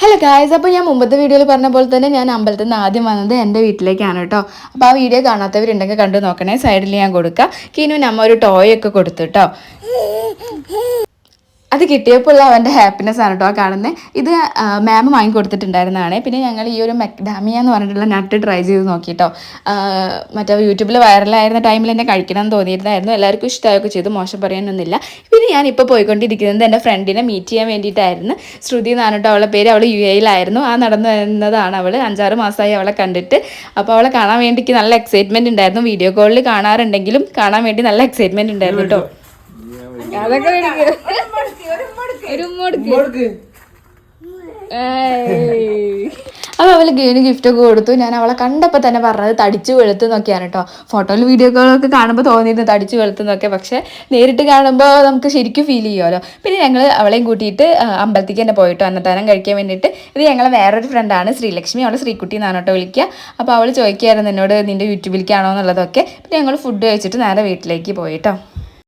Hello guys, അപ്പോൾ ഞാൻ മുമ്പത്തെ വീഡിയോയിൽ പറഞ്ഞ പോലെ തന്നെ ഞാൻ അമ്പലത്തിൽ നിന്ന് ആദ്യം വന്നത് എൻ്റെ വീട്ടിലേക്കാണ് കേട്ടോ. അപ്പോൾ ആ വീഡിയോ കാണാത്തവരുണ്ടെങ്കിൽ കണ്ടു നോക്കണേ. സൈഡിൽ ഞാൻ കൊടുക്കാം. കീനുവിന് അമ്മ ഒരു ടോയ് ഒക്കെ കൊടുത്തു കേട്ടോ. അത് കിട്ടിയപ്പോൾ അവൻ്റെ ഹാപ്പിനെസ് ആണ് കേട്ടോ ആ കാണുന്നത്. ഇത് മാം വാങ്ങിക്കൊടുത്തിട്ടുണ്ടായിരുന്നതാണ്. പിന്നെ ഞങ്ങൾ ഈ ഒരു മെക്ഡാമിയ എന്ന് പറഞ്ഞിട്ടുള്ള നട്ട് ട്രൈ ചെയ്ത് നോക്കിയിട്ടോ. മറ്റേ യൂട്യൂബിൽ വൈറലായിരുന്ന ടൈമിൽ എന്നെ കഴിക്കണം എന്ന് തോന്നിയിരുന്നായിരുന്നു. എല്ലാവർക്കും ഇഷ്ടമായൊക്കെ ചെയ്തു, മോശം പറയാനൊന്നുമില്ല. പിന്നെ ഞാനിപ്പോൾ പോയിക്കൊണ്ടിരിക്കുന്നത് എൻ്റെ ഫ്രണ്ടിനെ മീറ്റ് ചെയ്യാൻ വേണ്ടിയിട്ടായിരുന്നു. ശ്രുതി എന്നാണ് കേട്ടോ അവളുടെ പേര്. അവൾ UAE-യിലായിരുന്നു. ആ നടന്നു വരുന്നതാണ് അവൾ. 5-6 മാസമായി അവളെ കണ്ടിട്ട്. അപ്പോൾ അവളെ കാണാൻ വേണ്ടിക്ക് നല്ല എക്സൈറ്റ്മെൻറ്റ് ഉണ്ടായിരുന്നു. വീഡിയോ കോളിൽ കാണാറുണ്ടെങ്കിലും കാണാൻ വേണ്ടി നല്ല എക്സൈറ്റ്മെൻറ്റ് ഉണ്ടായിരുന്നു കേട്ടോ. അതൊക്കെ അപ്പോൾ അവൾ ഗെയിന് ഗിഫ്റ്റൊക്കെ കൊടുത്തു. ഞാൻ അവളെ കണ്ടപ്പോൾ തന്നെ പറഞ്ഞത് തടിച്ചു വെളുത്തു നോക്കിയാണ് കേട്ടോ. ഫോട്ടോയിൽ വീഡിയോകളൊക്കെ കാണുമ്പോൾ തോന്നിയിരുന്നു തടിച്ചു വെളുത്തു നോക്കിയാൽ, പക്ഷേ നേരിട്ട് കാണുമ്പോൾ നമുക്ക് ശരിക്കും ഫീൽ ചെയ്യുമല്ലോ. പിന്നെ ഞങ്ങൾ അവളെയും കൂട്ടിയിട്ട് അമ്പലത്തേക്ക് തന്നെ പോയിട്ടോ അന്നദാനം കഴിക്കാൻ വേണ്ടിയിട്ട്. ഇത് ഞങ്ങളെ വേറൊരു ഫ്രണ്ടാണ് ശ്രീലക്ഷ്മി. അവൾ ശ്രീകുട്ടി എന്നാണ് കേട്ടോ വിളിക്കുക. അപ്പോൾ അവൾ ചോദിക്കുകയായിരുന്നു എന്നോട് നിൻ്റെ യൂട്യൂബിലേക്കാണോ എന്നുള്ളതൊക്കെ. പിന്നെ ഞങ്ങൾ ഫുഡ് കഴിച്ചിട്ട് നേരെ വീട്ടിലേക്ക് പോയിട്ടോ.